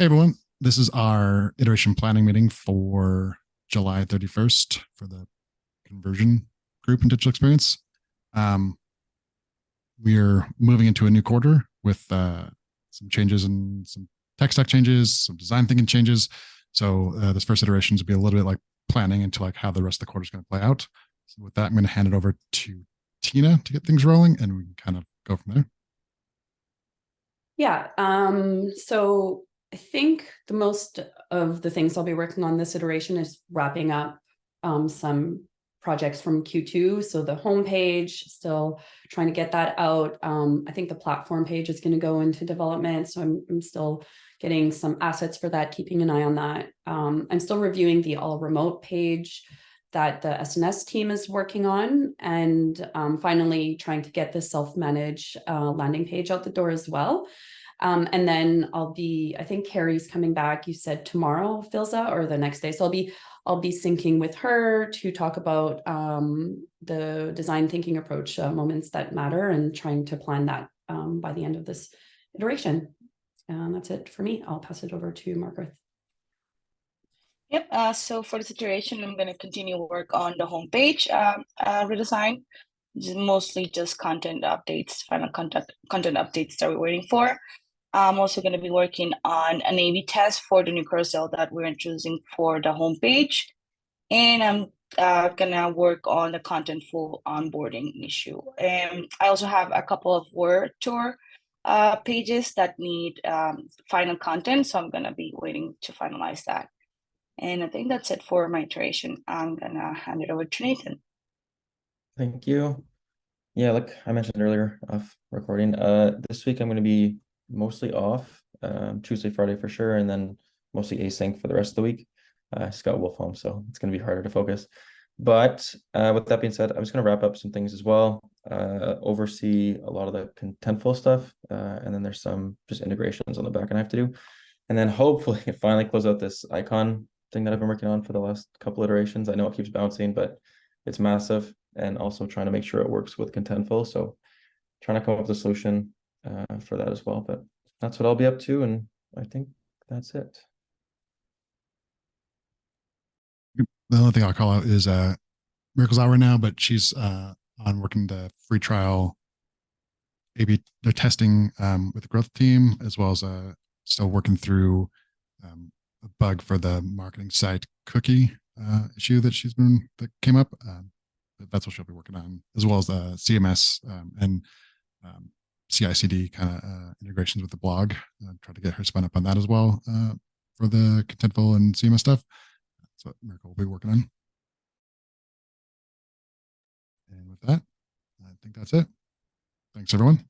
Hey everyone, this is our iteration planning meeting for July 31st for the conversion group in digital experience. Um, we're moving into a new quarter with some changes and some tech stack changes, some design thinking changes. So this first iteration will be a little bit like planning into like how the rest of the quarter is going to play out. So with that, I'm going to hand it over to Tina to get things rolling, and we can kind of go from there. Yeah, so I think the most of the things I'll be working on this iteration is wrapping up some projects from Q2. So the homepage, still trying to get that out. I think the platform page is going to go into development. So I'm still getting some assets for that, keeping an eye on that. I'm still reviewing the all remote page that the SNS team is working on, and finally trying to get the self-manage landing page out the door as well. And then I think Carrie's coming back, you said tomorrow, Filza, or the next day. So I'll be syncing with her to talk about the design thinking approach, moments that matter, and trying to plan that by the end of this iteration. That's it for me. I'll pass it over to Margaret. Yep. So for the situation, I'm going to continue work on the homepage redesign. Mostly just content updates, final content updates that we're waiting for. I'm also going to be working on an A/B test for the new carousel that we're introducing for the homepage, and I'm gonna work on the contentful onboarding issue. And I also have a couple of word tour pages that need final content, so I'm gonna be waiting to finalize that. And I think that's it for my iteration. I'm gonna hand it over to Nathan. Thank you. Yeah, like I mentioned earlier of recording, this week I'm going to be mostly off, Tuesday, Friday for sure, and then mostly async for the rest of the week. I just got wolf home, so it's going to be harder to focus. But with that being said, I'm just going to wrap up some things as well, oversee a lot of the contentful stuff, and then there's some just integrations on the back end I have to do. And then hopefully finally close out this icon thing that I've been working on for the last couple iterations. I know it keeps bouncing, but it's massive, and also trying to make sure it works with contentful. So trying to come up with a solution for that as well. But that's what I'll be up to, and I think that's it. The only thing I'll call out is Miracle's out right now, but she's on working the free trial A/B. They're testing with the growth team, as well as still working through a bug for the marketing site cookie issue that came up. That's what she'll be working on, as well as the CMS and CI/CD kind of integrations with the blog. Try to get her spun up on that as well for the contentful and CMS stuff. That's what Miracle will be working on. And with that, I think that's it. Thanks, everyone.